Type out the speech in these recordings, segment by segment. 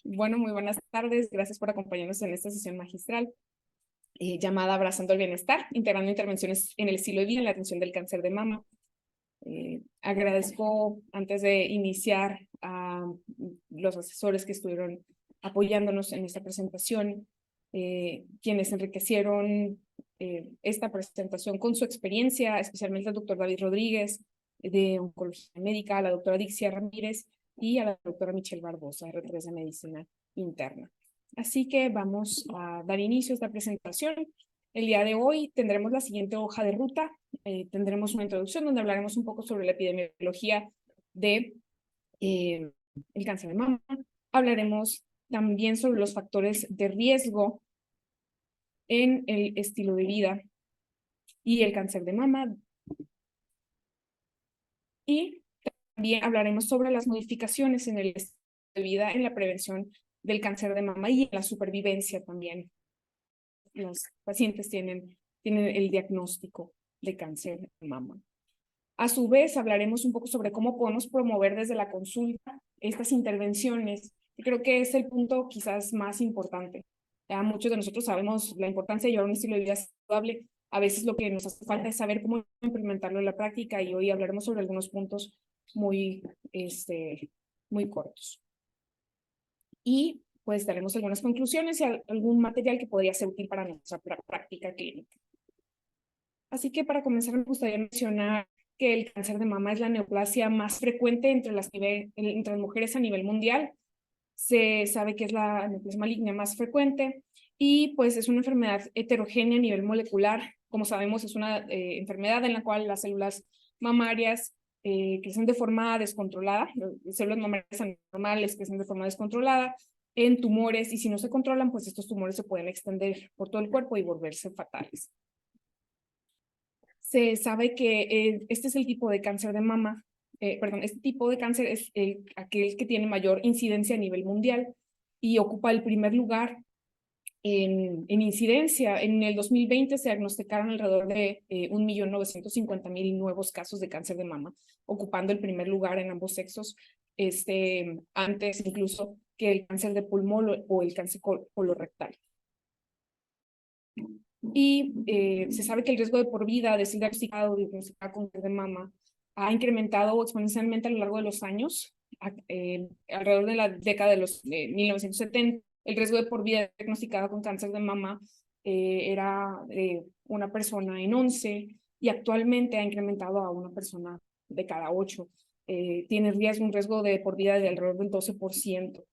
Bueno, muy buenas tardes. Gracias por acompañarnos en esta sesión magistral llamada Abrazando el Bienestar, integrando intervenciones en el estilo de vida en la atención del cáncer de mama. Agradezco, antes de iniciar, a los asesores que estuvieron apoyándonos en esta presentación, quienes enriquecieron esta presentación con su experiencia, especialmente al doctor David Rodríguez, de Oncología Médica, a la doctora Dixia Ramírez y a la doctora Michelle Barbosa, R3 de Medicina Interna. Así que vamos a dar inicio a esta presentación. El día de hoy tendremos la siguiente hoja de ruta. Tendremos una introducción donde hablaremos un poco sobre la epidemiología de el cáncer de mama. Hablaremos también sobre los factores de riesgo en el estilo de vida y el cáncer de mama. Y también hablaremos sobre las modificaciones en el estilo de vida en la prevención del cáncer de mama y en la supervivencia también. Los pacientes tienen el diagnóstico de cáncer de mama. A su vez, hablaremos un poco sobre cómo podemos promover desde la consulta estas intervenciones. Y creo que es el punto quizás más importante. Ya muchos de nosotros sabemos la importancia de llevar un estilo de vida saludable. A veces lo que nos hace falta es saber cómo implementarlo en la práctica, y hoy hablaremos sobre algunos puntos muy cortos. Y pues daremos algunas conclusiones y algún material que podría ser útil para nuestra práctica clínica. Así que para comenzar me gustaría mencionar que el cáncer de mama es la neoplasia más frecuente entre las mujeres a nivel mundial. Se sabe que es la neoplasia maligna más frecuente y pues es una enfermedad heterogénea a nivel molecular. Como sabemos, es una enfermedad en la cual las células mamarias crecen de forma descontrolada, las células mamarias anormales crecen de forma descontrolada en tumores, y si no se controlan, pues estos tumores se pueden extender por todo el cuerpo y volverse fatales. Se sabe que este es el tipo de cáncer de mama, este tipo de cáncer es aquel que tiene mayor incidencia a nivel mundial y ocupa el primer lugar en incidencia. En el 2020 se diagnosticaron alrededor de 1.950.000 nuevos casos de cáncer de mama, ocupando el primer lugar en ambos sexos, antes incluso que el cáncer de pulmón o el cáncer colorectal. Y se sabe que el riesgo de por vida de ser diagnosticado con cáncer de mama ha incrementado exponencialmente a lo largo de los años. Alrededor de la década de los 1970, el riesgo de por vida diagnosticado con cáncer de mama era una persona en 11, y actualmente ha incrementado a una persona de cada 8. Tiene un riesgo de por vida de alrededor del 12%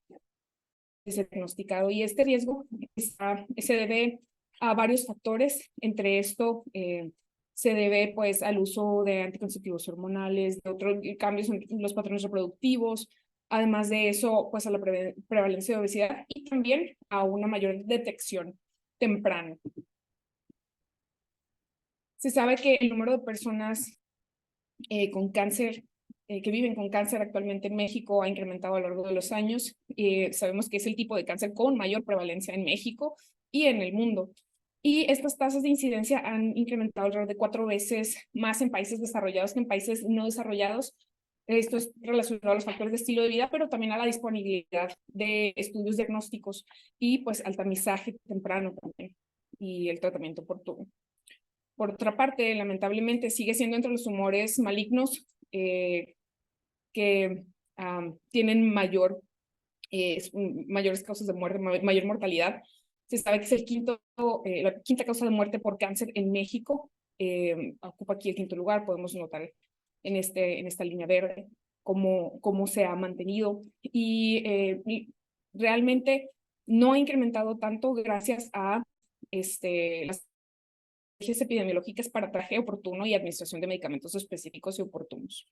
de ser diagnosticado, y este riesgo se debe a varios factores. Entre esto se debe pues al uso de anticonceptivos hormonales, de otros cambios en los patrones reproductivos, además de eso pues a la prevalencia de obesidad y también a una mayor detección temprana. Se sabe que el número de personas con cáncer que viven con cáncer actualmente en México ha incrementado a lo largo de los años. Sabemos que es el tipo de cáncer con mayor prevalencia en México y en el mundo. Y estas tasas de incidencia han incrementado alrededor de 4 veces más en países desarrollados que en países no desarrollados. Esto es relacionado a los factores de estilo de vida, pero también a la disponibilidad de estudios diagnósticos y pues al tamizaje temprano también y el tratamiento oportuno. Por otra parte, lamentablemente sigue siendo entre los tumores malignos que tienen mayores causas de muerte, mayor mortalidad. Se sabe que es la quinta causa de muerte por cáncer en México. Ocupa aquí el quinto lugar. Podemos notar en esta línea verde cómo se ha mantenido. Y realmente no ha incrementado tanto gracias a las epidemiológicas para traje oportuno y administración de medicamentos específicos y oportunos.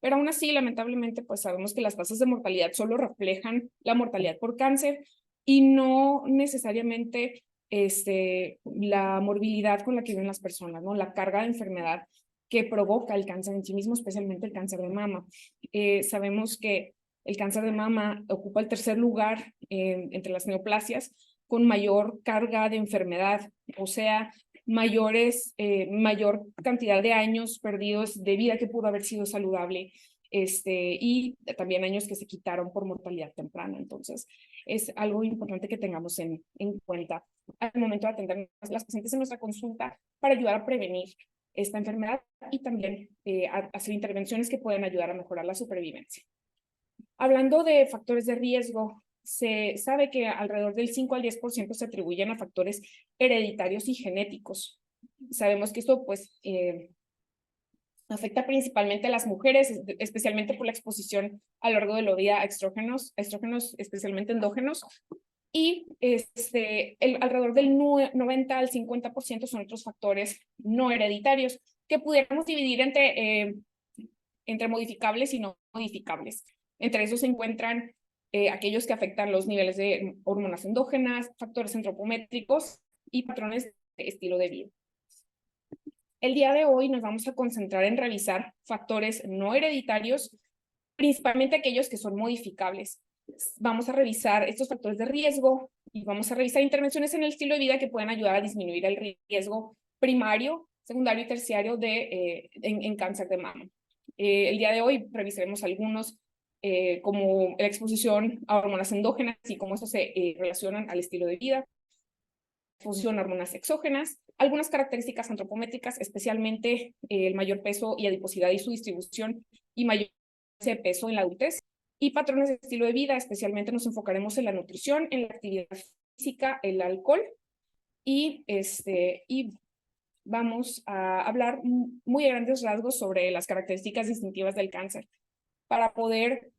Pero aún así, lamentablemente, pues sabemos que las tasas de mortalidad solo reflejan la mortalidad por cáncer y no necesariamente la morbilidad con la que viven las personas, ¿no? La carga de enfermedad que provoca el cáncer en sí mismo, especialmente el cáncer de mama. Sabemos que el cáncer de mama ocupa el tercer lugar entre las neoplasias con mayor carga de enfermedad, o sea, mayor cantidad de años perdidos de vida que pudo haber sido saludable, y también años que se quitaron por mortalidad temprana. Entonces, es algo importante que tengamos en cuenta al momento de atender a las pacientes en nuestra consulta para ayudar a prevenir esta enfermedad y también hacer intervenciones que pueden ayudar a mejorar la supervivencia. Hablando de factores de riesgo, se sabe que alrededor del 5 al 10% se atribuyen a factores hereditarios y genéticos. Sabemos que esto pues afecta principalmente a las mujeres, especialmente por la exposición a lo largo de la vida a estrógenos especialmente endógenos, y alrededor del 90 al 50% son otros factores no hereditarios que pudiéramos dividir entre modificables y no modificables. Entre esos se encuentran aquellos que afectan los niveles de hormonas endógenas, factores antropométricos y patrones de estilo de vida. El día de hoy nos vamos a concentrar en revisar factores no hereditarios, principalmente aquellos que son modificables. Vamos a revisar estos factores de riesgo y vamos a revisar intervenciones en el estilo de vida que pueden ayudar a disminuir el riesgo primario, secundario y terciario en cáncer de mama. El día de hoy revisaremos algunos como la exposición a hormonas endógenas y cómo estos se relacionan al estilo de vida, exposición a hormonas exógenas, algunas características antropométricas, especialmente el mayor peso y adiposidad y su distribución y mayor peso en la adultez, y patrones de estilo de vida, especialmente nos enfocaremos en la nutrición, en la actividad física, el alcohol, y vamos a hablar muy a grandes rasgos sobre las características distintivas del cáncer. Para poder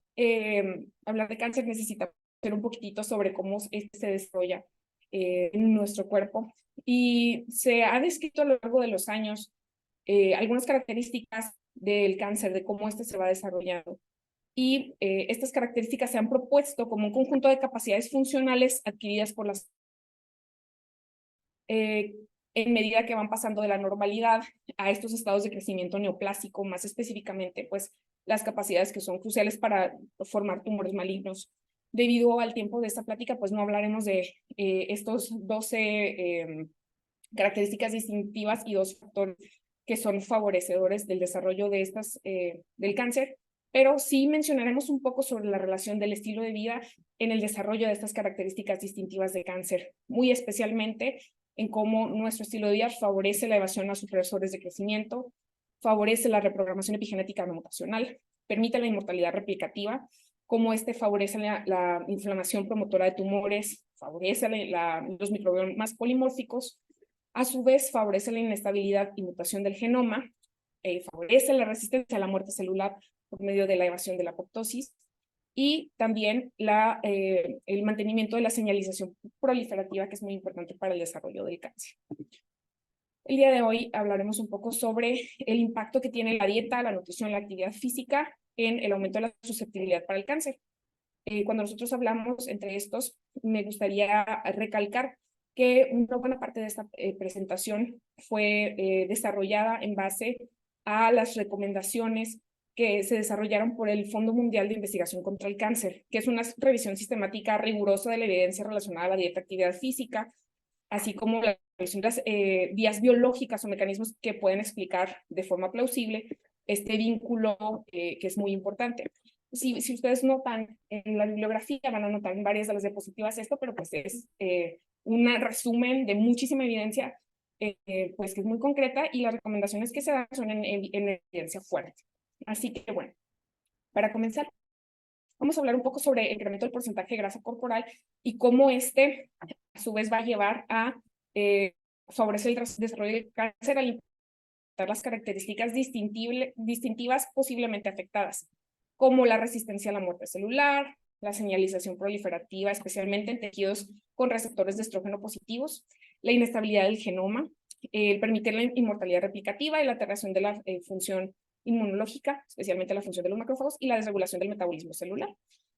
hablar de cáncer necesitamos saber un poquitito sobre cómo se desarrolla en nuestro cuerpo. Y se ha descrito a lo largo de los años algunas características del cáncer, de cómo se va desarrollando. Y estas características se han propuesto como un conjunto de capacidades funcionales adquiridas por las en medida que van pasando de la normalidad a estos estados de crecimiento neoplásico, más específicamente, pues las capacidades que son cruciales para formar tumores malignos. Debido al tiempo de esta plática, pues no hablaremos de estos 12 características distintivas y 2 factores que son favorecedores del desarrollo de del cáncer, pero sí mencionaremos un poco sobre la relación del estilo de vida en el desarrollo de estas características distintivas de cáncer, muy especialmente en cómo nuestro estilo de vida favorece la evasión a supresores de crecimiento, favorece la reprogramación epigenética no mutacional, permite la inmortalidad replicativa, cómo favorece la inflamación promotora de tumores, favorece los microbiomas polimórficos, a su vez favorece la inestabilidad y mutación del genoma, favorece la resistencia a la muerte celular por medio de la evasión de la apoptosis, y también el mantenimiento de la señalización proliferativa, que es muy importante para el desarrollo del cáncer. El día de hoy hablaremos un poco sobre el impacto que tiene la dieta, la nutrición, la actividad física en el aumento de la susceptibilidad para el cáncer. Cuando nosotros hablamos entre estos, me gustaría recalcar que una buena parte de esta presentación fue desarrollada en base a las recomendaciones que se desarrollaron por el Fondo Mundial de Investigación contra el Cáncer, que es una revisión sistemática rigurosa de la evidencia relacionada a la dieta, actividad física, así como la revisión de las vías biológicas o mecanismos que pueden explicar de forma plausible este vínculo que es muy importante. Si ustedes notan en la bibliografía, van a notar en varias de las diapositivas esto, pero pues es un resumen de muchísima evidencia, pues que es muy concreta, y las recomendaciones que se dan son en evidencia fuerte. Así que bueno, para comenzar, vamos a hablar un poco sobre el incremento del porcentaje de grasa corporal y cómo a su vez va a llevar a favorecer el desarrollo del cáncer al impactar las características distintivas posiblemente afectadas, como la resistencia a la muerte celular, la señalización proliferativa, especialmente en tejidos con receptores de estrógeno positivos, la inestabilidad del genoma, el permitir la inmortalidad replicativa y la alteración de la función inmunológica, especialmente la función de los macrófagos, y la desregulación del metabolismo celular.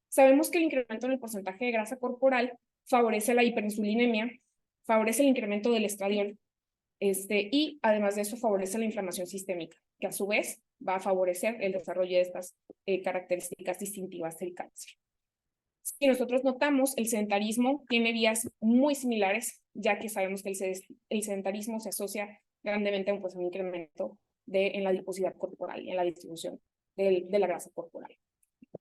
Sabemos que el incremento en el porcentaje de grasa corporal favorece la hiperinsulinemia, favorece el incremento del estradiol, y además de eso favorece la inflamación sistémica, que a su vez va a favorecer el desarrollo de estas características distintivas del cáncer. Si nosotros notamos, el sedentarismo tiene vías muy similares, ya que sabemos que el sedentarismo se asocia grandemente a un incremento en la adiposidad corporal y en la distribución de la grasa corporal.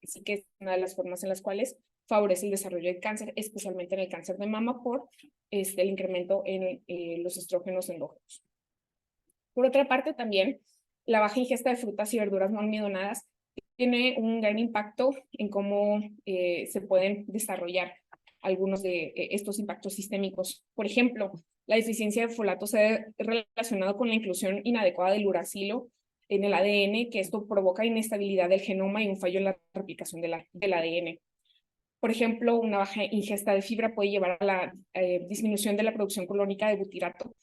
Así que es una de las formas en las cuales favorece el desarrollo del cáncer, especialmente en el cáncer de mama por el incremento en los estrógenos endógenos. Por otra parte, también la baja ingesta de frutas y verduras no almidonadas tiene un gran impacto en cómo se pueden desarrollar algunos de estos impactos sistémicos. Por ejemplo, la deficiencia de folato se ha relacionado con la inclusión inadecuada del uracilo en el ADN, que esto provoca inestabilidad del genoma y un fallo en la replicación del ADN. Por ejemplo, una baja ingesta de fibra puede llevar a la disminución de la producción colónica de butirato,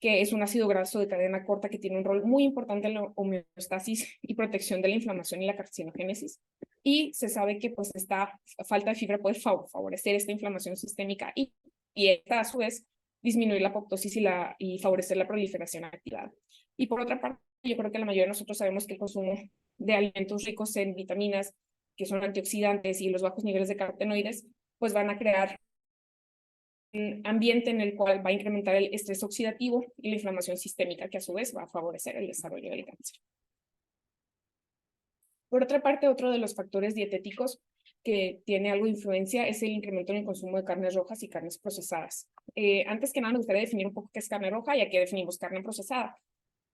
que es un ácido graso de cadena corta que tiene un rol muy importante en la homeostasis y protección de la inflamación y la carcinogénesis. Y se sabe que pues esta falta de fibra puede favorecer esta inflamación sistémica y esta a su vez disminuir la apoptosis y favorecer la proliferación activada. Y por otra parte, yo creo que la mayoría de nosotros sabemos que el consumo de alimentos ricos en vitaminas, que son antioxidantes, y los bajos niveles de carotenoides, pues van a crear un ambiente en el cual va a incrementar el estrés oxidativo y la inflamación sistémica, que a su vez va a favorecer el desarrollo del cáncer. Por otra parte, otro de los factores dietéticos que tiene algo de influencia es el incremento en el consumo de carnes rojas y carnes procesadas. Antes que nada, me gustaría definir un poco qué es carne roja, ya que definimos carne procesada.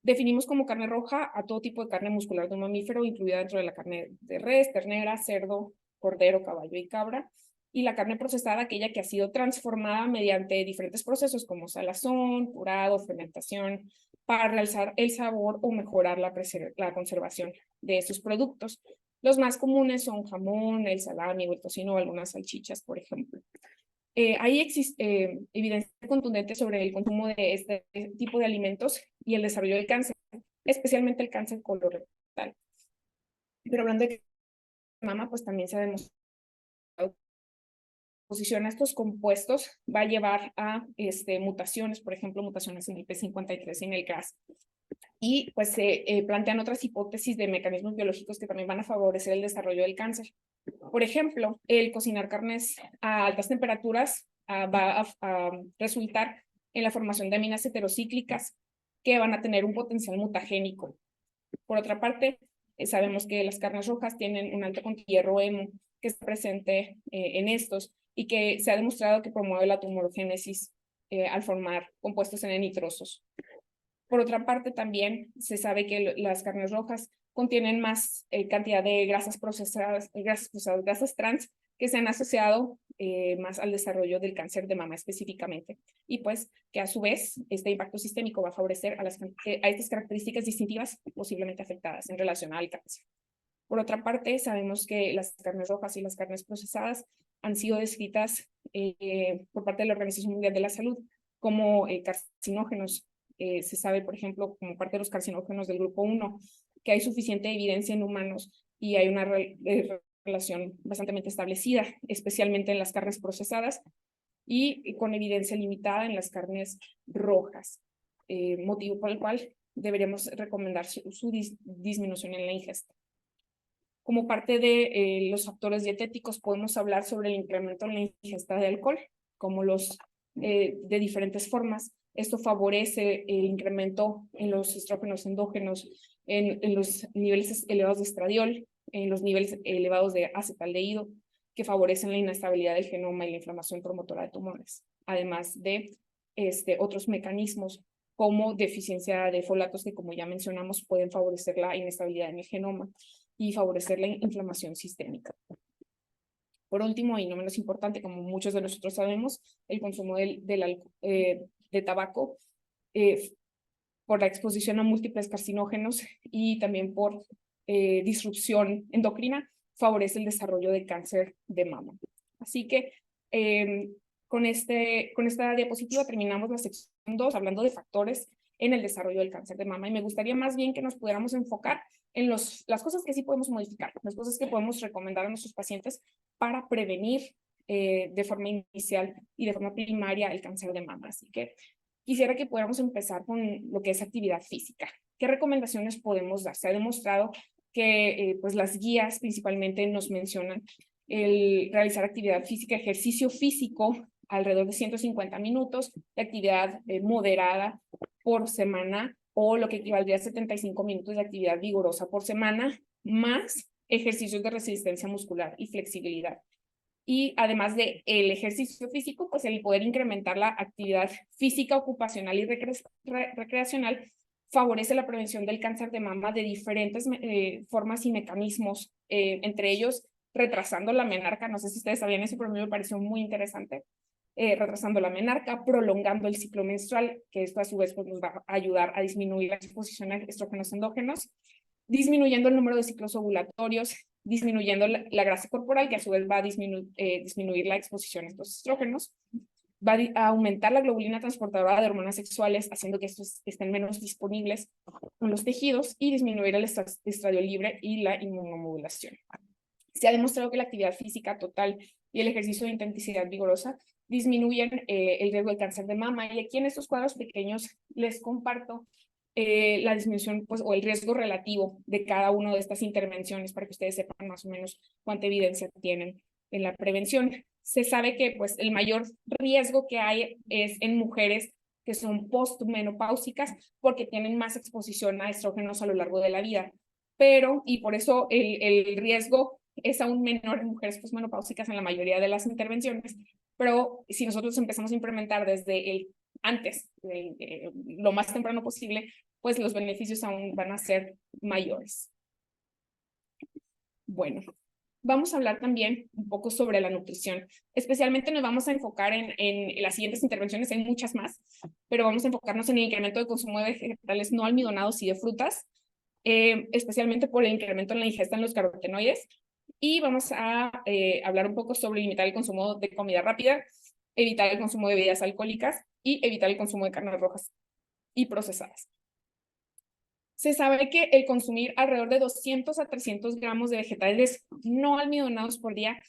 Definimos como carne roja a todo tipo de carne muscular de un mamífero, incluida dentro de la carne de res, ternera, cerdo, cordero, caballo y cabra, y la carne procesada, aquella que ha sido transformada mediante diferentes procesos como salazón, curado, fermentación, para realzar el sabor o mejorar la conservación de esos productos. Los más comunes son jamón, el salami o el tocino o algunas salchichas, por ejemplo. Hay evidencia contundente sobre el consumo de este tipo de alimentos y el desarrollo del cáncer, especialmente el cáncer colorectal. Pero hablando de mama, pues también se ha demostrado que la exposición a estos compuestos va a llevar a mutaciones, por ejemplo, mutaciones en el P53 y en el CRAS. Y pues se plantean otras hipótesis de mecanismos biológicos que también van a favorecer el desarrollo del cáncer. Por ejemplo, el cocinar carnes a altas temperaturas va a resultar en la formación de aminas heterocíclicas que van a tener un potencial mutagénico. Por otra parte, sabemos que las carnes rojas tienen un alto contenido de hierro hemo que está presente en estos y que se ha demostrado que promueve la tumorogénesis al formar compuestos N-nitrosos. Por otra parte, también se sabe que las carnes rojas contienen más cantidad de grasas procesadas, grasas trans, que se han asociado más al desarrollo del cáncer de mama específicamente. Y pues que a su vez este impacto sistémico va a favorecer a estas características distintivas posiblemente afectadas en relación al cáncer. Por otra parte, sabemos que las carnes rojas y las carnes procesadas han sido descritas por parte de la Organización Mundial de la Salud como carcinógenos. Se sabe, por ejemplo, como parte de los carcinógenos del grupo 1, que hay suficiente evidencia en humanos y hay una relación bastante establecida, especialmente en las carnes procesadas y con evidencia limitada en las carnes rojas, motivo por el cual deberíamos recomendar su disminución en la ingesta. Como parte de los factores dietéticos, podemos hablar sobre el incremento en la ingesta de alcohol, como los de diferentes formas. Esto favorece el incremento en los estrógenos endógenos, en los niveles elevados de estradiol, en los niveles elevados de acetaldehído, que favorecen la inestabilidad del genoma y la inflamación promotora de tumores, además de otros mecanismos como deficiencia de folatos que, como ya mencionamos, pueden favorecer la inestabilidad en el genoma y favorecer la inflamación sistémica. Por último, y no menos importante, como muchos de nosotros sabemos, el consumo de tabaco por la exposición a múltiples carcinógenos y también por disrupción endocrina favorece el desarrollo de cáncer de mama. Así que con esta diapositiva terminamos la sección 2 hablando de factores en el desarrollo del cáncer de mama y me gustaría más bien que nos pudiéramos enfocar en las cosas que sí podemos modificar, las cosas que podemos recomendar a nuestros pacientes para prevenir de forma inicial y de forma primaria el cáncer de mama. Así que quisiera que pudiéramos empezar con lo que es actividad física. ¿Qué recomendaciones podemos dar? Se ha demostrado que pues las guías principalmente nos mencionan el realizar actividad física, ejercicio físico, alrededor de 150 minutos de actividad moderada por semana o lo que equivaldría a 75 minutos de actividad vigorosa por semana más ejercicios de resistencia muscular y flexibilidad. Y además de el ejercicio físico, pues el poder incrementar la actividad física, ocupacional y recreacional favorece la prevención del cáncer de mama de diferentes formas y mecanismos, entre ellos retrasando la menarca. No sé si ustedes sabían eso, pero a mí me pareció muy interesante. Retrasando la menarca, prolongando el ciclo menstrual, que esto a su vez pues, nos va a ayudar a disminuir la exposición a estrógenos endógenos, disminuyendo el número de ciclos ovulatorios, disminuyendo la grasa corporal, que a su vez va a disminuir la exposición a estos estrógenos, va a aumentar la globulina transportadora de hormonas sexuales, haciendo que estos estén menos disponibles en los tejidos y disminuir el estradiol libre y la inmunomodulación. Se ha demostrado que la actividad física total y el ejercicio de intensidad vigorosa disminuyen el riesgo de cáncer de mama. Y aquí en estos cuadros pequeños les comparto la disminución pues, o el riesgo relativo de cada una de estas intervenciones para que ustedes sepan más o menos cuánta evidencia tienen en la prevención. Se sabe que pues, el mayor riesgo que hay es en mujeres que son postmenopáusicas porque tienen más exposición a estrógenos a lo largo de la vida. Pero, y por eso el riesgo es aún menor en mujeres postmenopáusicas en la mayoría de las intervenciones, pero si nosotros empezamos a implementar desde el antes, lo más temprano posible, pues los beneficios aún van a ser mayores. Bueno, vamos a hablar también un poco sobre la nutrición. Especialmente nos vamos a enfocar en las siguientes intervenciones, hay muchas más, pero vamos a enfocarnos en el incremento de consumo de vegetales no almidonados y de frutas, especialmente por el incremento en la ingesta en los carotenoides. Y vamos a hablar un poco sobre limitar el consumo de comida rápida, evitar el consumo de bebidas alcohólicas y evitar el consumo de carnes rojas y procesadas. Se sabe que el consumir alrededor de 200 a 300 gramos de vegetales no almidonados por día,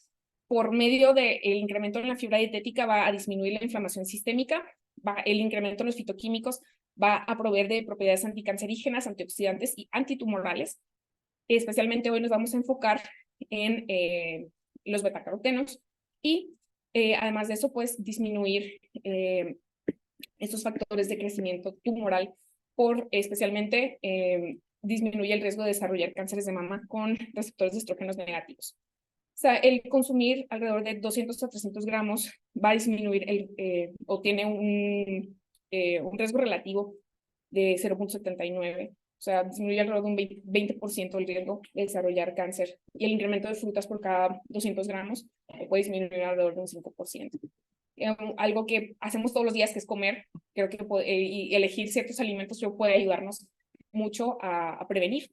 por medio del incremento en la fibra dietética, va a disminuir la inflamación sistémica, el incremento en los fitoquímicos va a proveer de propiedades anticancerígenas, antioxidantes y antitumorales. Especialmente hoy nos vamos a enfocar en los betacarotenos y además de eso, pues disminuir estos factores de crecimiento tumoral por especialmente disminuye el riesgo de desarrollar cánceres de mama con receptores de estrógenos negativos. O sea, el consumir alrededor de 200 a 300 gramos va a disminuir o tiene un riesgo relativo de 0.79. O sea, disminuye alrededor de un 20% el riesgo de desarrollar cáncer. Y el incremento de frutas por cada 200 gramos puede disminuir alrededor de un 5%. Algo que hacemos todos los días, que es comer, creo que y elegir ciertos alimentos puede ayudarnos mucho a prevenir.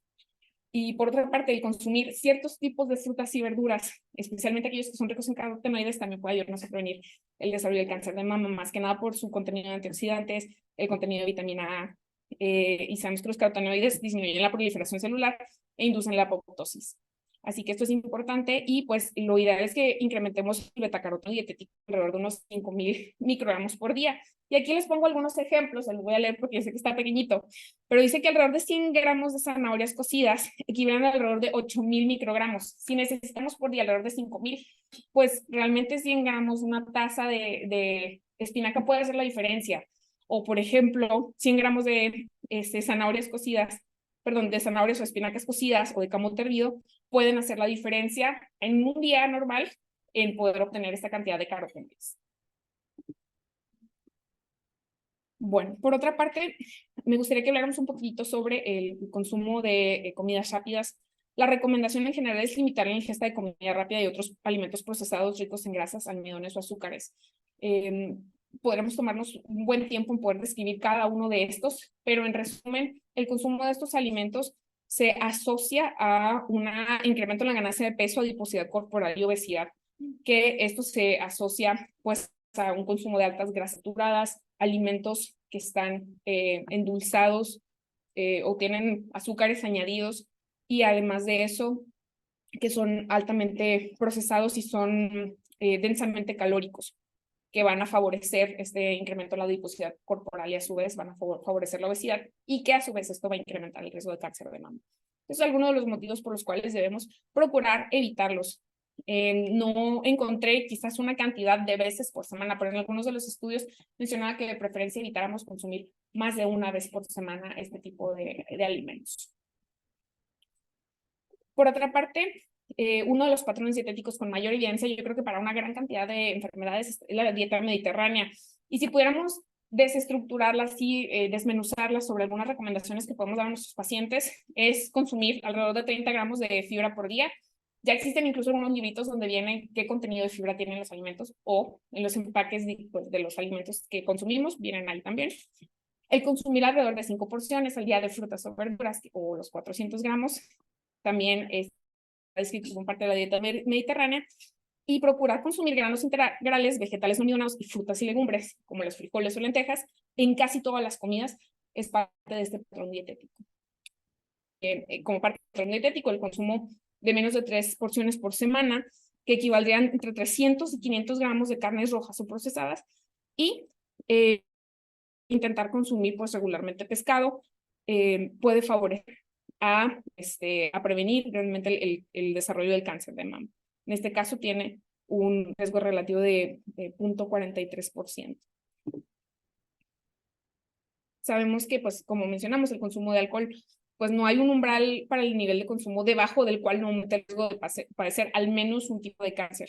Y por otra parte, el consumir ciertos tipos de frutas y verduras, especialmente aquellos que son ricos en carotenoides, también puede ayudarnos a prevenir el desarrollo del cáncer de mama, más que nada por su contenido de antioxidantes, el contenido de vitamina A, y sabemos que los carotenoides disminuyen la proliferación celular e inducen la apoptosis. Así que esto es importante y pues lo ideal es que incrementemos el betacaroteno dietético alrededor de unos 5,000 microgramos por día. Y aquí les pongo algunos ejemplos, los voy a leer porque yo sé que está pequeñito, pero dice que alrededor de 100 gramos de zanahorias cocidas equivalen a alrededor de 8,000 microgramos. Si necesitamos por día alrededor de 5,000, pues realmente 100 gramos, una taza de espinaca puede hacer la diferencia. O por ejemplo, 100 gramos de zanahorias cocidas, perdón, de zanahorias o espinacas cocidas o de camote hervido pueden hacer la diferencia en un día normal en poder obtener esta cantidad de carotenoides. Bueno, por otra parte, me gustaría que habláramos un poquito sobre el consumo de comidas rápidas. La recomendación en general es limitar la ingesta de comida rápida y otros alimentos procesados ricos en grasas, almidones o azúcares. Podremos tomarnos un buen tiempo en poder describir cada uno de estos, pero en resumen, el consumo de estos alimentos se asocia a un incremento en la ganancia de peso, adiposidad corporal y obesidad, que esto se asocia pues a un consumo de altas grasas saturadas, alimentos que están endulzados o tienen azúcares añadidos y además de eso que son altamente procesados y son densamente calóricos, que van a favorecer este incremento en la adiposidad corporal y a su vez van a favorecer la obesidad y que a su vez esto va a incrementar el riesgo de cáncer de mama. Es alguno de los motivos por los cuales debemos procurar evitarlos. No encontré quizás una cantidad de veces por semana, pero en algunos de los estudios mencionaba que de preferencia evitáramos consumir más de una vez por semana este tipo de alimentos. Por otra parte, uno de los patrones dietéticos con mayor evidencia, yo creo que para una gran cantidad de enfermedades, es la dieta mediterránea. Y si pudiéramos desestructurarlas y desmenuzarlas sobre algunas recomendaciones que podemos dar a nuestros pacientes, es consumir alrededor de 30 gramos de fibra por día. Ya existen incluso algunos libritos donde viene qué contenido de fibra tienen los alimentos, o en los empaques de los alimentos que consumimos, vienen ahí también. El consumir alrededor de 5 porciones al día de frutas o verduras, o los 400 gramos, también es descrito como parte de la dieta mediterránea. Y procurar consumir granos integrales, vegetales no midronados y frutas y legumbres, como los frijoles o lentejas, en casi todas las comidas, es parte de este patrón dietético. Como parte del patrón dietético, el consumo de menos de 3 porciones por semana, que equivaldrían entre 300 y 500 gramos de carnes rojas o procesadas, y intentar consumir pues regularmente pescado, puede favorecer a prevenir realmente el desarrollo del cáncer de mama. En este caso tiene un riesgo relativo de 0.43%. Sabemos que, pues, como mencionamos, el consumo de alcohol, pues no hay un umbral para el nivel de consumo debajo del cual no aumenta el riesgo de padecer al menos un tipo de cáncer,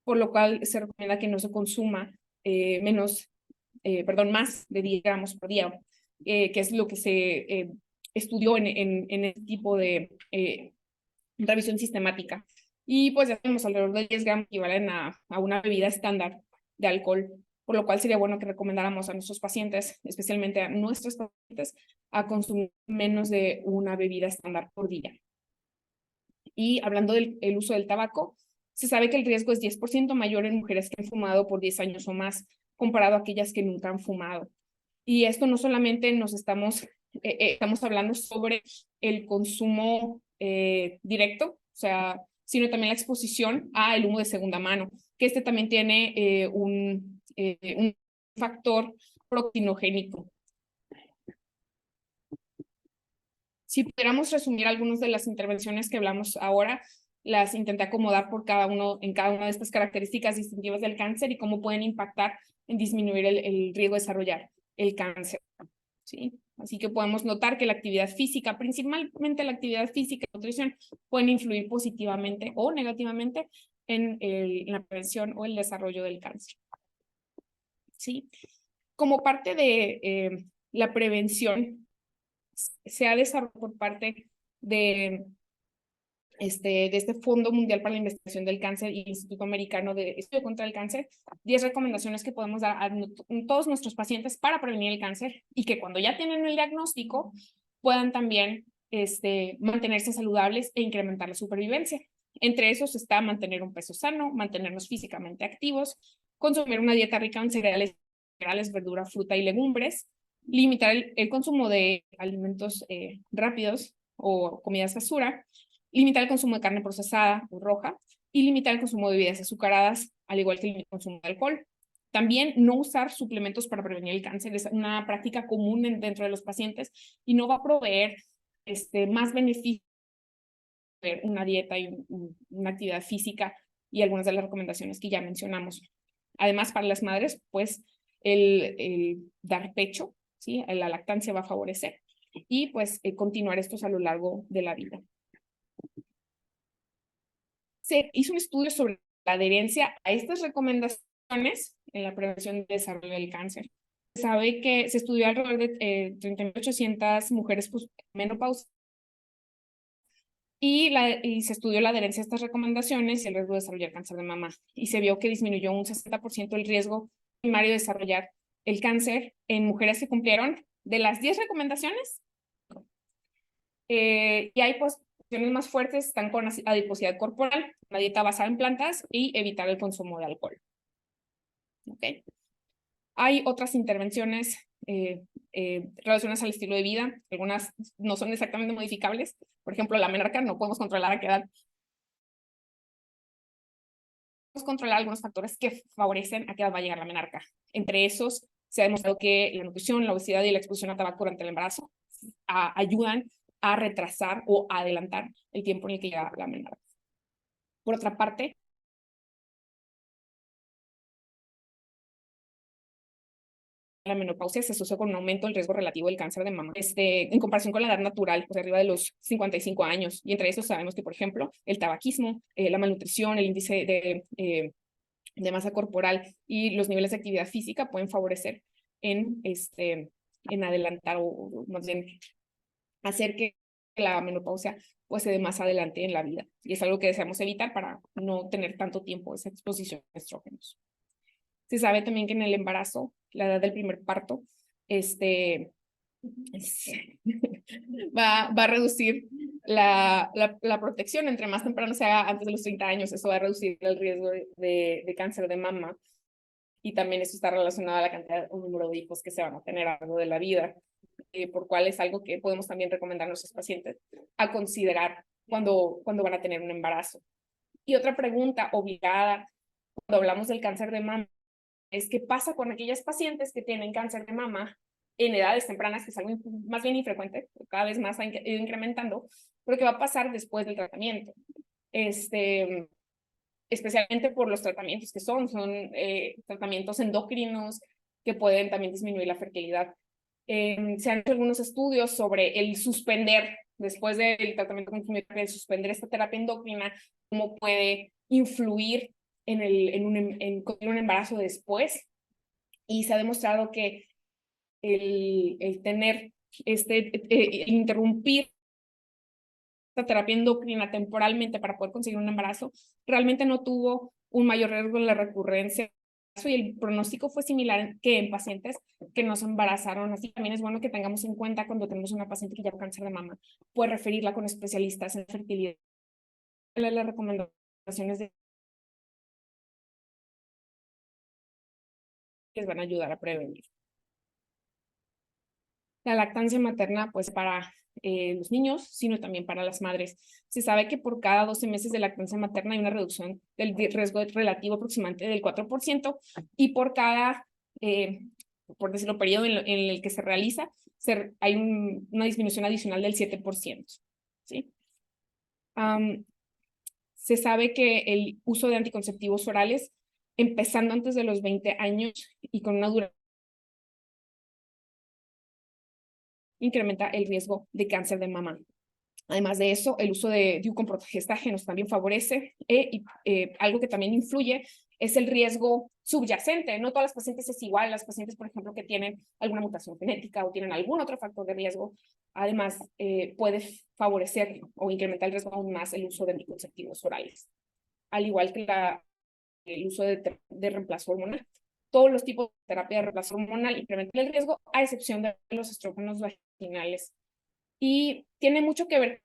por lo cual se recomienda que no se consuma más de 10 gramos por día, que es lo que se estudió en este tipo de revisión sistemática. Y pues ya tenemos alrededor de 10 gramos que equivalen a una bebida estándar de alcohol, por lo cual sería bueno que recomendáramos a nuestros pacientes, especialmente a nuestros pacientes, a consumir menos de una bebida estándar por día. Y hablando del uso del tabaco, se sabe que el riesgo es 10% mayor en mujeres que han fumado por 10 años o más, comparado a aquellas que nunca han fumado. Y esto no solamente estamos hablando sobre el consumo directo, o sea, sino también la exposición al humo de segunda mano, que también tiene un factor proctinogénico. Si pudiéramos resumir algunas de las intervenciones que hablamos ahora, las intenté acomodar en cada una de estas características distintivas del cáncer y cómo pueden impactar en disminuir el riesgo de desarrollar el cáncer. ¿Sí? Así que podemos notar que la actividad física, principalmente la actividad física y la nutrición, pueden influir positivamente o negativamente en la prevención o el desarrollo del cáncer. ¿Sí? Como parte de la prevención, se ha desarrollado por parte de este Fondo Mundial para la Investigación del Cáncer y Instituto Americano de Estudio contra el Cáncer, 10 recomendaciones que podemos dar a todos nuestros pacientes para prevenir el cáncer, y que cuando ya tienen el diagnóstico puedan también mantenerse saludables e incrementar la supervivencia. Entre esos está mantener un peso sano, mantenernos físicamente activos, consumir una dieta rica en cereales, verdura, fruta y legumbres, limitar el consumo de alimentos rápidos o comidas basura, limitar el consumo de carne procesada o roja, y limitar el consumo de bebidas azucaradas, al igual que el consumo de alcohol. También no usar suplementos para prevenir el cáncer es una práctica común dentro de los pacientes y no va a proveer más beneficios de una dieta y una actividad física y algunas de las recomendaciones que ya mencionamos. Además, para las madres, pues el dar pecho, ¿sí? La lactancia va a favorecer, y pues continuar estos a lo largo de la vida. Se hizo un estudio sobre la adherencia a estas recomendaciones en la prevención y desarrollo del cáncer. Se sabe que se estudió alrededor de 30.800 mujeres menopáusicas y se estudió la adherencia a estas recomendaciones y el riesgo de desarrollar cáncer de mama. Y se vio que disminuyó un 60% el riesgo primario de desarrollar el cáncer en mujeres que cumplieron de las 10 recomendaciones. Y hay opciones más fuertes, están con adiposidad corporal, una dieta basada en plantas y evitar el consumo de alcohol. ¿Okay? Hay otras intervenciones relacionadas al estilo de vida, algunas no son exactamente modificables. Por ejemplo, la menarca no podemos controlar a qué edad. Podemos controlar algunos factores que favorecen a qué edad va a llegar la menarca. Entre esos, se ha demostrado que la nutrición, la obesidad y la exposición a tabaco durante el embarazo ayudan a retrasar o a adelantar el tiempo en el que llega la menarca. Por otra parte, la menopausia se asocia con un aumento del riesgo relativo del cáncer de mama, en comparación con la edad natural, pues arriba de los 55 años. Y entre estos sabemos que, por ejemplo, el tabaquismo, la malnutrición, el índice de masa corporal y los niveles de actividad física pueden favorecer en adelantar o más bien hacer que la menopausia pues se dé más adelante en la vida. Y es algo que deseamos evitar para no tener tanto tiempo esa exposición a estrógenos. Se sabe también que en el embarazo, la edad del primer parto, va a reducir la protección. Entre más temprano se haga antes de los 30 años, eso va a reducir el riesgo de cáncer de mama. Y también eso está relacionado a la cantidad o número de hijos que se van a tener a lo largo de la vida, por cual es algo que podemos también recomendar a nuestros pacientes a considerar cuando van a tener un embarazo. Y otra pregunta obligada cuando hablamos del cáncer de mama es qué pasa con aquellas pacientes que tienen cáncer de mama en edades tempranas, que es algo más bien infrecuente, cada vez más ha ido incrementando, pero qué va a pasar después del tratamiento. Especialmente por los tratamientos que son tratamientos endocrinos que pueden también disminuir la fertilidad. Se han hecho algunos estudios sobre el suspender, después del tratamiento con quimioterapia, el suspender esta terapia endocrina, cómo puede influir en un embarazo después. Y se ha demostrado que el tener, interrumpir esta terapia endocrina temporalmente para poder conseguir un embarazo, realmente no tuvo un mayor riesgo de la recurrencia y el pronóstico fue similar que en pacientes que no se embarazaron. Así también es bueno que tengamos en cuenta cuando tenemos una paciente que lleva cáncer de mama, pues referirla con especialistas en fertilidad. Las recomendaciones les van a ayudar a prevenir. La lactancia materna, pues para los niños, sino también para las madres. Se sabe que por cada 12 meses de lactancia materna hay una reducción del riesgo relativo aproximadamente del 4% y por cada, por decirlo, periodo en el que se realiza, hay una disminución adicional del 7%. ¿Sí? Se sabe que el uso de anticonceptivos orales, empezando antes de los 20 años y con una duración, incrementa el riesgo de cáncer de mama. Además de eso, el uso de DIU con progestágenos también favorece. Algo que también influye es el riesgo subyacente. No todas las pacientes es igual. Las pacientes, por ejemplo, que tienen alguna mutación genética o tienen algún otro factor de riesgo, además puede favorecer o incrementar el riesgo aún más el uso de anticonceptivos orales. Al igual que el uso de reemplazo hormonal. Todos los tipos de terapia de reemplazo hormonal incrementan el riesgo, a excepción de los estrógenos vaginales. Y tiene mucho que ver.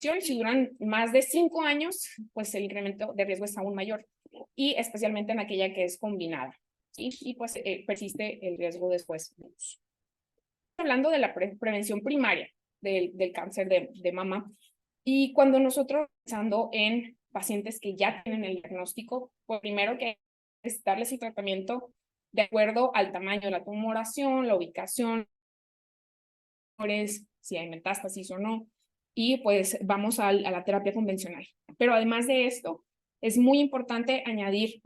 Si duran más de 5 años, pues el incremento de riesgo es aún mayor, y especialmente en aquella que es combinada, ¿sí? Y pues persiste el riesgo después. Hablando de la prevención primaria del cáncer de mama, y cuando nosotros pensando en pacientes que ya tienen el diagnóstico, pues primero que es darles el tratamiento de acuerdo al tamaño de la tumoración, la ubicación, si hay metástasis o no, y pues vamos a la terapia convencional. Pero además de esto, es muy importante añadir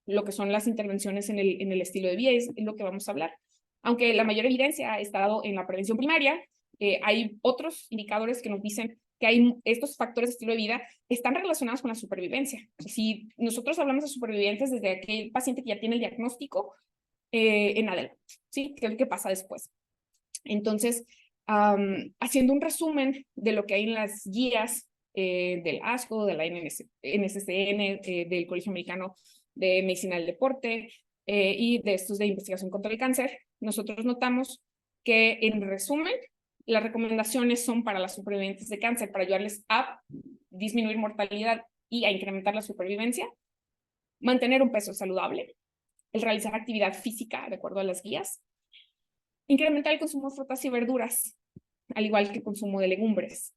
lo que son las intervenciones en el estilo de vida, es lo que vamos a hablar. Aunque la mayor evidencia ha estado en la prevención primaria, hay otros indicadores que nos dicen que estos factores de estilo de vida están relacionados con la supervivencia. Si nosotros hablamos de supervivientes desde aquel paciente que ya tiene el diagnóstico en adelante, ¿sí? ¿Qué es lo que pasa después? Entonces, haciendo un resumen de lo que hay en las guías del ASCO, de la NSCN, del Colegio Americano de Medicina del Deporte y de estos de investigación contra el cáncer, nosotros notamos que, en resumen, las recomendaciones son para las supervivientes de cáncer, para ayudarles a disminuir mortalidad y a incrementar la supervivencia, mantener un peso saludable, el realizar actividad física de acuerdo a las guías, incrementar el consumo de frutas y verduras, al igual que el consumo de legumbres,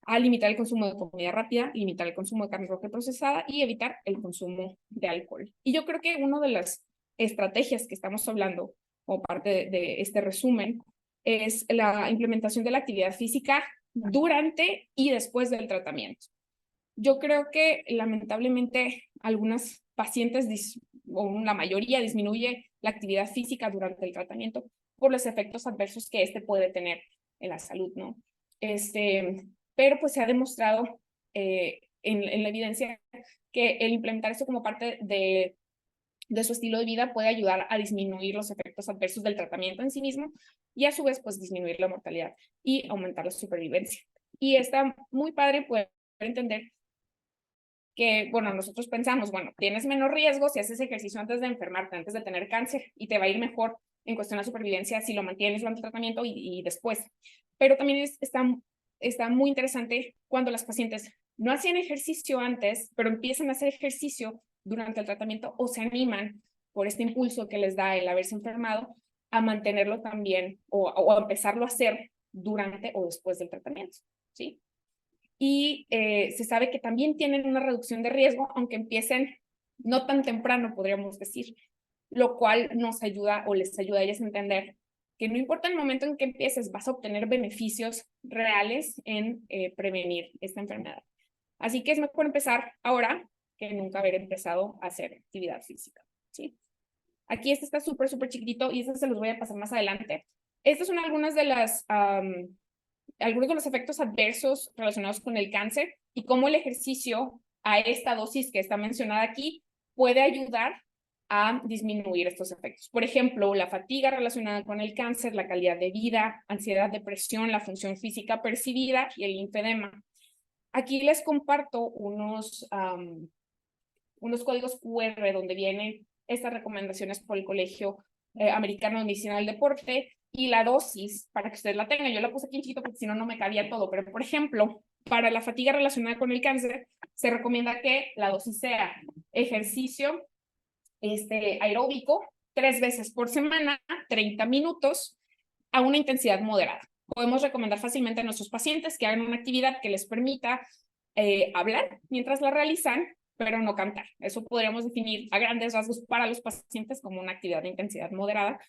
a limitar el consumo de comida rápida, limitar el consumo de carne roja procesada y evitar el consumo de alcohol. Y yo creo que una de las estrategias que estamos hablando, o parte de este resumen, es la implementación de la actividad física durante y después del tratamiento. Yo creo que lamentablemente algunas pacientes, o la mayoría, disminuye la actividad física durante el tratamiento por los efectos adversos que este puede tener en la salud, ¿no? Pero pues se ha demostrado en la evidencia que el implementar esto como parte de su estilo de vida puede ayudar a disminuir los efectos adversos del tratamiento en sí mismo y a su vez pues disminuir la mortalidad y aumentar la supervivencia. Y está muy padre poder entender que, bueno, nosotros pensamos, bueno, tienes menos riesgo si haces ejercicio antes de enfermarte, antes de tener cáncer, y te va a ir mejor en cuestión de supervivencia si lo mantienes durante el tratamiento y después. Pero también está muy interesante cuando las pacientes no hacían ejercicio antes, pero empiezan a hacer ejercicio durante el tratamiento o se animan por este impulso que les da el haberse enfermado a mantenerlo también o a empezarlo a hacer durante o después del tratamiento, ¿sí? Y se sabe que también tienen una reducción de riesgo, aunque empiecen no tan temprano, podríamos decir, lo cual nos ayuda o les ayuda a ellas a entender que no importa el momento en que empieces, vas a obtener beneficios reales en prevenir esta enfermedad. Así que es mejor empezar ahora que nunca haber empezado a hacer actividad física, ¿sí? Aquí este está súper chiquitito y este se los voy a pasar más adelante. Estas son algunas de las algunos de los efectos adversos relacionados con el cáncer y cómo el ejercicio a esta dosis que está mencionada aquí puede ayudar a disminuir estos efectos. Por ejemplo, la fatiga relacionada con el cáncer, la calidad de vida, ansiedad, depresión, la función física percibida y el linfedema. Aquí les comparto unos códigos QR donde vienen estas recomendaciones por el Colegio Americano de Medicina del Deporte y la dosis para que ustedes la tengan. Yo la puse aquí en chiquito porque si no, no me cabía todo. Pero, por ejemplo, para la fatiga relacionada con el cáncer, se recomienda que la dosis sea ejercicio aeróbico 3 veces por semana, 30 minutos, a una intensidad moderada. Podemos recomendar fácilmente a nuestros pacientes que hagan una actividad que les permita hablar mientras la realizan, pero no cantar. Eso podríamos definir a grandes rasgos para los pacientes como una actividad de intensidad moderada.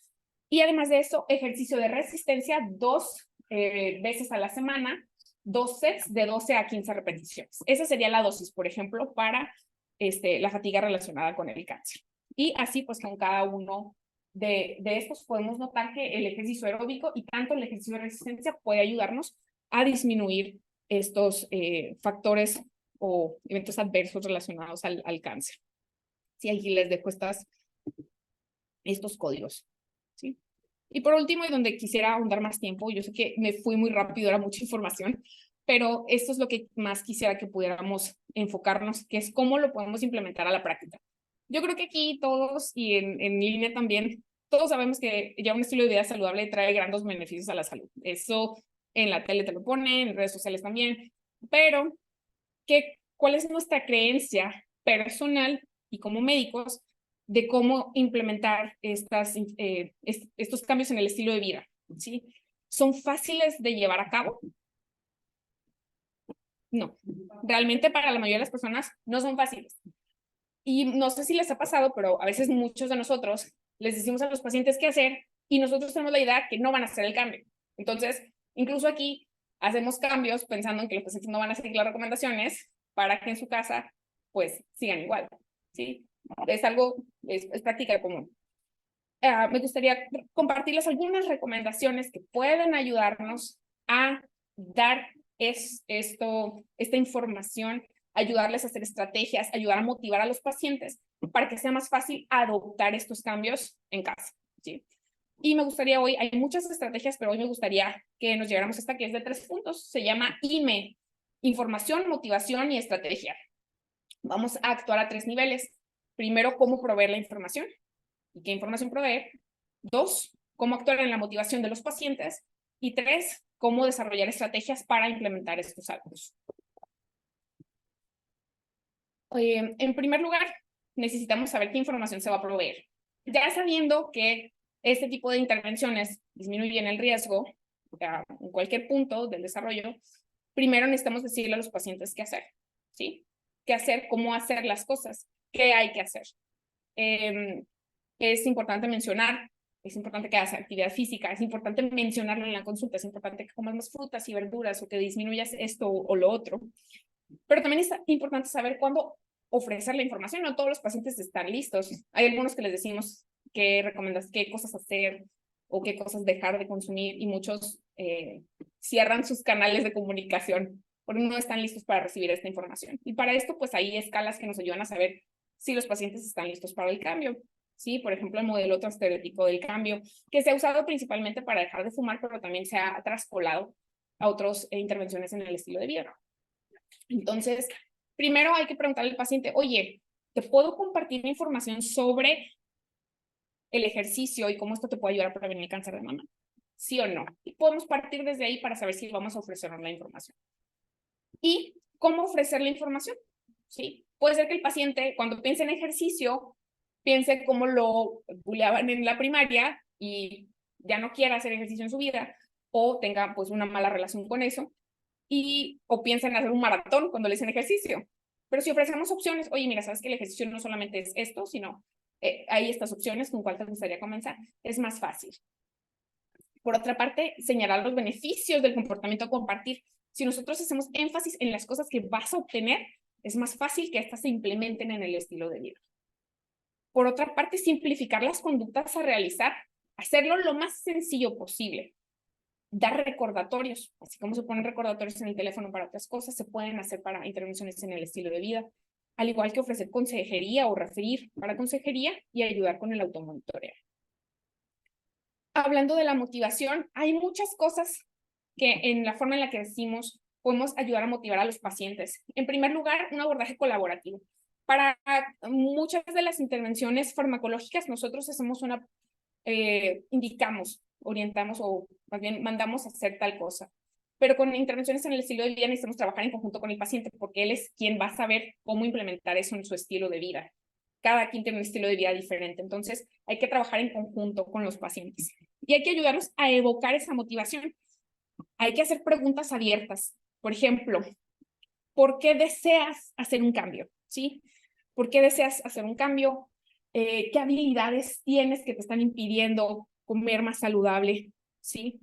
Y además de eso, ejercicio de resistencia 2 veces a la semana, 2 sets de 12 a 15 repeticiones. Esa sería la dosis, por ejemplo, para la fatiga relacionada con el cáncer. Y así, pues, con cada uno de estos podemos notar que el ejercicio aeróbico y tanto el ejercicio de resistencia puede ayudarnos a disminuir estos factores o eventos adversos relacionados al cáncer. Sí, aquí les dejo estos códigos, ¿sí? Y por último, y donde quisiera ahondar más tiempo, yo sé que me fui muy rápido, era mucha información, pero esto es lo que más quisiera que pudiéramos enfocarnos, que es cómo lo podemos implementar a la práctica. Yo creo que aquí todos, y en línea también, todos sabemos que ya un estilo de vida saludable trae grandes beneficios a la salud. Eso en la tele te lo ponen, en redes sociales también, pero ¿cuál es nuestra creencia personal y como médicos de cómo implementar estos cambios en el estilo de vida? ¿Sí? ¿Son fáciles de llevar a cabo? No, realmente para la mayoría de las personas no son fáciles. Y no sé si les ha pasado, pero a veces muchos de nosotros les decimos a los pacientes qué hacer y nosotros tenemos la idea que no van a hacer el cambio. Entonces, incluso aquí hacemos cambios pensando en que los pacientes no van a seguir las recomendaciones para que en su casa, pues, sigan igual, ¿sí? Es algo, es práctica común. Me gustaría compartirles algunas recomendaciones que pueden ayudarnos a dar esta información, ayudarles a hacer estrategias, ayudar a motivar a los pacientes para que sea más fácil adoptar estos cambios en casa, ¿sí? Y me gustaría hoy, hay muchas estrategias, pero hoy me gustaría que nos llegáramos a esta que es de 3 puntos, se llama IME, información, motivación y estrategia. Vamos a actuar a 3 niveles. Primero, cómo proveer la información y qué información proveer. 2, cómo actuar en la motivación de los pacientes. Y 3, cómo desarrollar estrategias para implementar estos hábitos. En primer lugar, necesitamos saber qué información se va a proveer. Ya sabiendo que este tipo de intervenciones disminuyen el riesgo en cualquier punto del desarrollo, primero necesitamos decirle a los pacientes qué hacer, ¿sí? Qué hacer, cómo hacer las cosas, qué hay que hacer. Es importante mencionar, es importante que hagas actividad física, es importante mencionarlo en la consulta, es importante que comas más frutas y verduras o que disminuyas esto o lo otro. Pero también es importante saber cuándo ofrecer la información. No todos los pacientes están listos. Hay algunos que les decimos qué recomendas, qué cosas hacer o qué cosas dejar de consumir, y muchos cierran sus canales de comunicación porque no están listos para recibir esta información. Y para esto, pues hay escalas que nos ayudan a saber si los pacientes están listos para el cambio. Sí, por ejemplo, el modelo transterético del cambio, que se ha usado principalmente para dejar de fumar, pero también se ha traspolado a otras intervenciones en el estilo de vida. Entonces, primero hay que preguntarle al paciente, oye, ¿te puedo compartir información sobre el ejercicio y cómo esto te puede ayudar a prevenir el cáncer de mama? ¿Sí o no? Y podemos partir desde ahí para saber si vamos a ofrecernos la información. ¿Y cómo ofrecer la información? ¿Sí? Puede ser que el paciente, cuando piense en ejercicio, piense cómo lo buleaban en la primaria y ya no quiera hacer ejercicio en su vida, o tenga pues una mala relación con eso, o piensa en hacer un maratón cuando le dicen ejercicio. Pero si ofrecemos opciones, oye, mira, sabes que el ejercicio no solamente es esto, sino hay estas opciones, ¿con cuál te gustaría comenzar? Es más fácil. Por otra parte, señalar los beneficios del comportamiento a compartir. Si nosotros hacemos énfasis en las cosas que vas a obtener, es más fácil que estas se implementen en el estilo de vida. Por otra parte, simplificar las conductas a realizar, hacerlo lo más sencillo posible. Dar recordatorios, así como se ponen recordatorios en el teléfono para otras cosas, se pueden hacer para intervenciones en el estilo de vida, al igual que ofrecer consejería o referir para consejería y ayudar con el automonitoreo. Hablando de la motivación, hay muchas cosas que en la forma en la que decimos podemos ayudar a motivar a los pacientes. En primer lugar, un abordaje colaborativo. Para muchas de las intervenciones farmacológicas, nosotros hacemos indicamos, orientamos o más bien mandamos a hacer tal cosa. Pero con intervenciones en el estilo de vida necesitamos trabajar en conjunto con el paciente porque él es quien va a saber cómo implementar eso en su estilo de vida. Cada quien tiene un estilo de vida diferente, entonces hay que trabajar en conjunto con los pacientes. Y hay que ayudarlos a evocar esa motivación. Hay que hacer preguntas abiertas. Por ejemplo, ¿por qué deseas hacer un cambio? ¿Sí? ¿Por qué deseas hacer un cambio? ¿Qué habilidades tienes que te están impidiendo comer más saludable? ¿Sí?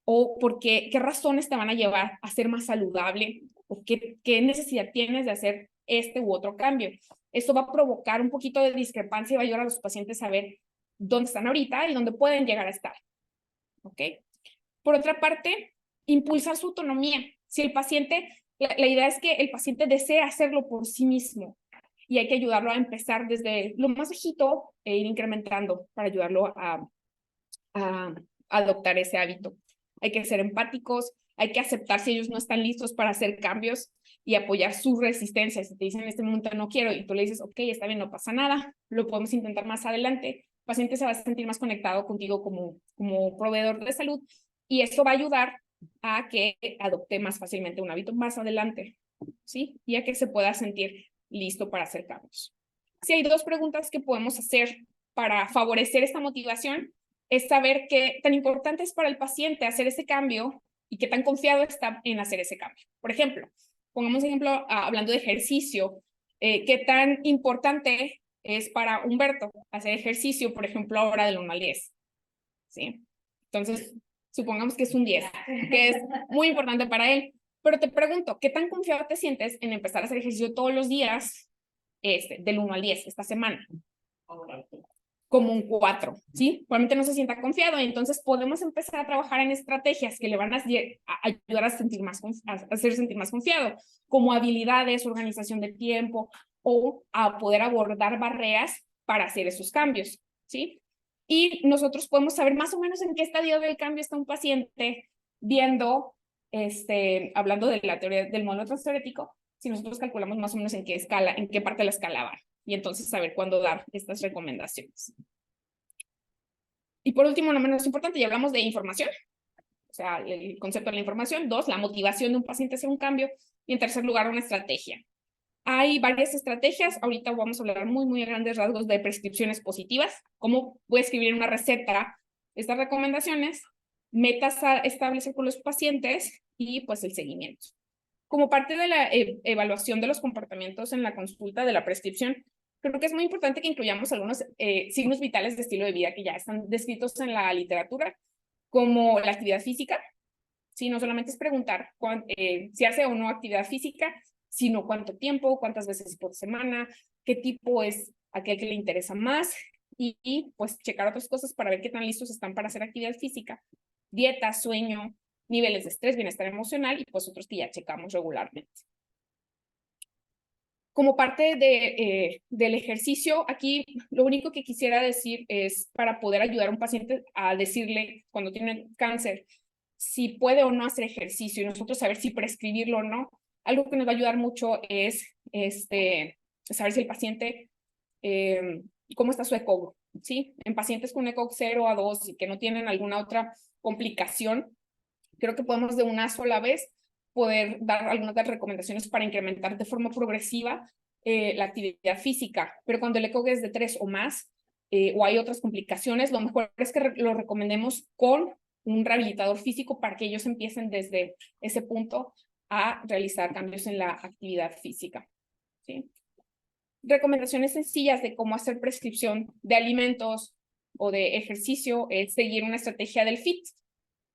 O qué razones te van a llevar a ser más saludable, o qué necesidad tienes de hacer este u otro cambio. Esto va a provocar un poquito de discrepancia y va a ayudar a los pacientes a ver dónde están ahorita y dónde pueden llegar a estar. ¿Ok? Por otra parte, impulsar su autonomía. Si el paciente, la idea es que el paciente desee hacerlo por sí mismo y hay que ayudarlo a empezar desde lo más bajito e ir incrementando para ayudarlo a adoptar ese hábito. Hay que ser empáticos, hay que aceptar si ellos no están listos para hacer cambios y apoyar su resistencia. Si te dicen en este momento no quiero y tú le dices, ok, está bien, no pasa nada, lo podemos intentar más adelante, el paciente se va a sentir más conectado contigo como proveedor de salud y eso va a ayudar a que adopte más fácilmente un hábito más adelante, ¿sí? Y a que se pueda sentir listo para hacer cambios. Si hay dos preguntas que podemos hacer para favorecer esta motivación, es saber qué tan importante es para el paciente hacer ese cambio y qué tan confiado está en hacer ese cambio. Por ejemplo, pongamos ejemplo hablando de ejercicio, qué tan importante es para Humberto hacer ejercicio, por ejemplo, ahora del 1 al 10. ¿Sí? Entonces, supongamos que es un 10, que es muy importante para él. Pero te pregunto, ¿qué tan confiado te sientes en empezar a hacer ejercicio todos los días del 1 al 10 esta semana? Como un 4, ¿sí? Probablemente no se sienta confiado, y entonces podemos empezar a trabajar en estrategias que le van a ayudar a hacer sentir más confiado, como habilidades, organización de tiempo, o a poder abordar barreras para hacer esos cambios, ¿sí? Y nosotros podemos saber más o menos en qué estadio del cambio está un paciente viendo, hablando de la teoría del modelo transteorético, si nosotros calculamos más o menos en qué escala, en qué parte de la escala va, y entonces saber cuándo dar estas recomendaciones. Y por último, no menos importante, ya hablamos de información, o sea, el concepto de la información. 2, la motivación de un paciente a hacer un cambio. Y en tercer lugar, una estrategia. Hay varias estrategias. Ahorita vamos a hablar muy a grandes rasgos de prescripciones positivas, cómo voy a escribir en una receta estas recomendaciones, metas a establecer con los pacientes y pues el seguimiento. Como parte de la evaluación de los comportamientos en la consulta de la prescripción, creo que es muy importante que incluyamos algunos signos vitales de estilo de vida que ya están descritos en la literatura, como la actividad física. Sí, no solamente es preguntar si hace o no actividad física, sino cuánto tiempo, cuántas veces por semana, qué tipo es aquel que le interesa más y pues checar otras cosas para ver qué tan listos están para hacer actividad física, dieta, sueño, niveles de estrés, bienestar emocional y pues otros que ya checamos regularmente. Como parte del ejercicio, aquí lo único que quisiera decir es para poder ayudar a un paciente a decirle cuando tiene cáncer si puede o no hacer ejercicio y nosotros saber si prescribirlo o no. Algo que nos va a ayudar mucho es saber si el paciente, cómo está su ECOG, ¿sí? En pacientes con ECOG 0 a 2 y que no tienen alguna otra complicación, creo que podemos de una sola vez poder dar algunas de las recomendaciones para incrementar de forma progresiva la actividad física, pero cuando el ECOG es de 3 o más, o hay otras complicaciones, lo mejor es que lo recomendemos con un rehabilitador físico para que ellos empiecen desde ese punto a realizar cambios en la actividad física, ¿sí? Recomendaciones sencillas de cómo hacer prescripción de alimentos o de ejercicio es seguir una estrategia del FIT.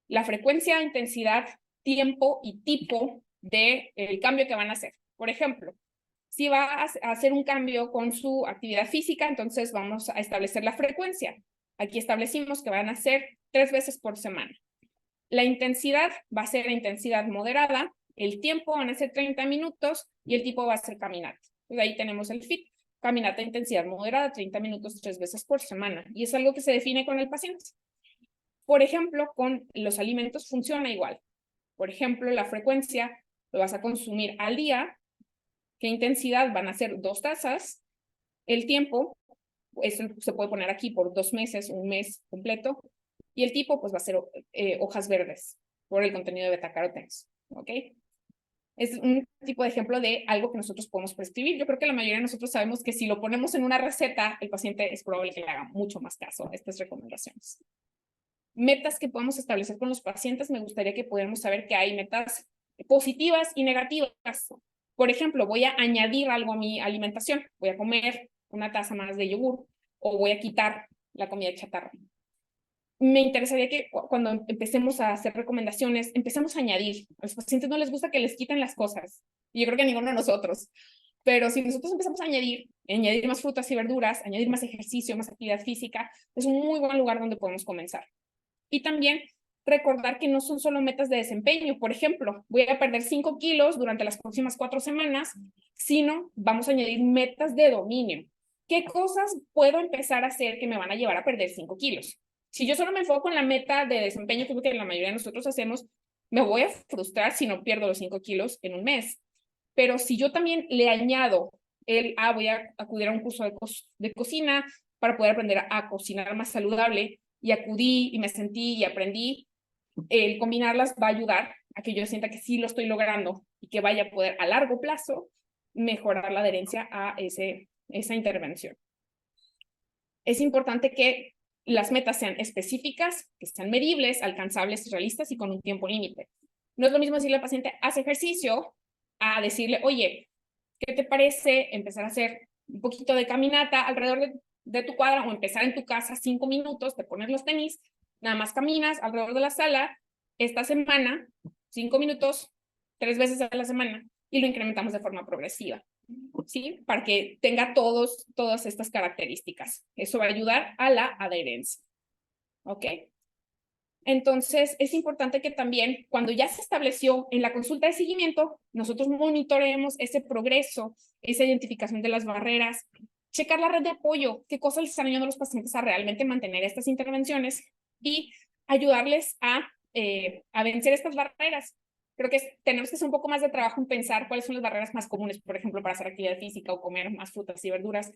La frecuencia, intensidad, tiempo y tipo del cambio que van a hacer. Por ejemplo, si va a hacer un cambio con su actividad física, entonces vamos a establecer la frecuencia. Aquí establecimos que van a ser 3 veces por semana. La intensidad va a ser la intensidad moderada, el tiempo van a ser 30 minutos y el tipo va a ser caminata. Entonces ahí tenemos el FIT, caminata intensidad moderada, 30 minutos 3 veces por semana. Y es algo que se define con el paciente. Por ejemplo, con los alimentos funciona igual. Por ejemplo, la frecuencia lo vas a consumir al día. ¿Qué intensidad? Van a ser 2 tazas. El tiempo, eso se puede poner aquí por 2 meses, un mes completo. Y el tipo, pues va a ser hojas verdes por el contenido de betacarotenos. ¿Ok? Es un tipo de ejemplo de algo que nosotros podemos prescribir. Yo creo que la mayoría de nosotros sabemos que si lo ponemos en una receta, el paciente es probable que le haga mucho más caso a estas recomendaciones. Metas que podemos establecer con los pacientes, me gustaría que pudiéramos saber que hay metas positivas y negativas. Por ejemplo, voy a añadir algo a mi alimentación, voy a comer una taza más de yogur o voy a quitar la comida chatarra. Me interesaría que cuando empecemos a hacer recomendaciones, empecemos a añadir. A los pacientes no les gusta que les quiten las cosas, y yo creo que a ninguno de nosotros. Pero si nosotros empezamos a añadir más frutas y verduras, añadir más ejercicio, más actividad física, es un muy buen lugar donde podemos comenzar. Y también recordar que no son solo metas de desempeño. Por ejemplo, voy a perder 5 kilos durante las próximas 4 semanas, sino vamos a añadir metas de dominio. ¿Qué cosas puedo empezar a hacer que me van a llevar a perder 5 kilos? Si yo solo me enfoco en la meta de desempeño, que es lo que la mayoría de nosotros hacemos, me voy a frustrar si no pierdo los 5 kilos en un mes. Pero si yo también le añado voy a acudir a un curso de cocina para poder aprender a cocinar más saludable, y acudí y me sentí y aprendí, el combinarlas va a ayudar a que yo sienta que sí lo estoy logrando y que vaya a poder a largo plazo mejorar la adherencia a esa intervención. Es importante que las metas sean específicas, que sean medibles, alcanzables, realistas y con un tiempo límite. No es lo mismo decirle al paciente, haz ejercicio, a decirle, oye, ¿qué te parece empezar a hacer un poquito de caminata alrededor de tu cuadra o empezar en tu casa 5 minutos, te pones los tenis, nada más caminas alrededor de la sala esta semana, 5 minutos, 3 veces a la semana y lo incrementamos de forma progresiva, ¿sí? Para que tenga todas estas características. Eso va a ayudar a la adherencia, ¿ok? Entonces, es importante que también, cuando ya se estableció en la consulta de seguimiento, nosotros monitoreemos ese progreso, esa identificación de las barreras, checar la red de apoyo, qué cosas les están ayudando a los pacientes a realmente mantener estas intervenciones y ayudarles a vencer estas barreras. Creo que tenemos que hacer un poco más de trabajo en pensar cuáles son las barreras más comunes, por ejemplo, para hacer actividad física o comer más frutas y verduras,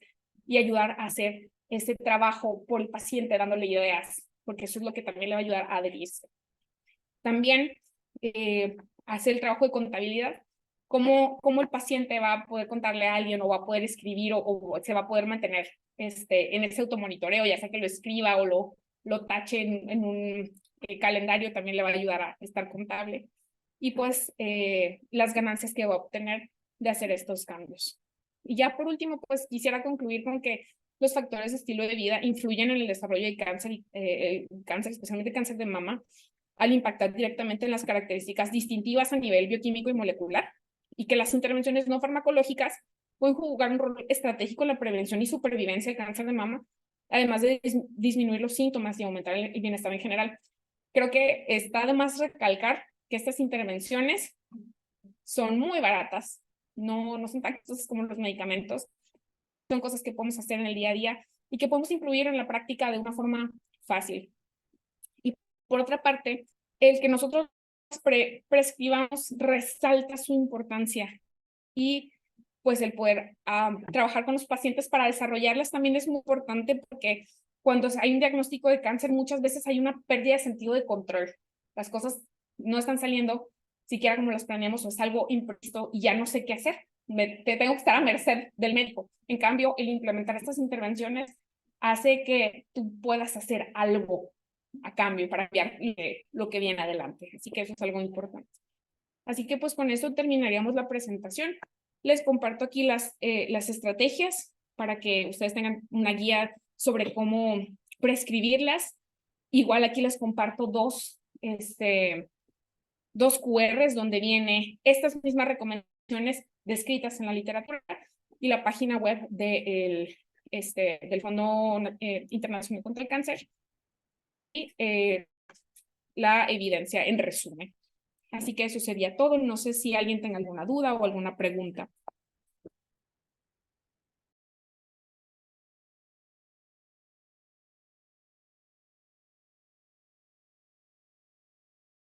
y ayudar a hacer ese trabajo por el paciente dándole ideas, porque eso es lo que también le va a ayudar a adherirse. También hacer el trabajo de contabilidad, cómo el paciente va a poder contarle a alguien o va a poder escribir o se va a poder mantener en ese automonitoreo, ya sea que lo escriba o lo tache en un calendario, también le va a ayudar a estar contable. Y pues las ganancias que va a obtener de hacer estos cambios. Y ya por último, pues quisiera concluir con que los factores de estilo de vida influyen en el desarrollo del cáncer, especialmente cáncer de mama, al impactar directamente en las características distintivas a nivel bioquímico y molecular. y que las intervenciones no farmacológicas pueden jugar un rol estratégico en la prevención y supervivencia del cáncer de mama, además de disminuir los síntomas y aumentar el bienestar en general. Creo que está de más recalcar que estas intervenciones son muy baratas, no son tan costosas como los medicamentos, son cosas que podemos hacer en el día a día y que podemos incluir en la práctica de una forma fácil. Y por otra parte, el que nosotros prescribamos resalta su importancia y pues el poder trabajar con los pacientes para desarrollarlas también es muy importante porque cuando hay un diagnóstico de cáncer muchas veces hay una pérdida de sentido de control. Las cosas no están saliendo siquiera como las planeamos o es algo imprevisto y ya no sé qué hacer. Te tengo que estar a merced del médico. En cambio, el implementar estas intervenciones hace que tú puedas hacer algo a cambio para cambiar lo que viene adelante. Así que eso es algo importante. Así que pues con eso terminaríamos la presentación. Les comparto aquí las estrategias para que ustedes tengan una guía sobre cómo prescribirlas. Igual aquí les comparto dos QRs donde viene estas mismas recomendaciones descritas en la literatura y la página web del Fondo Internacional contra el Cáncer y la evidencia en resumen. Así que eso sería todo. No sé si alguien tenga alguna duda o alguna pregunta.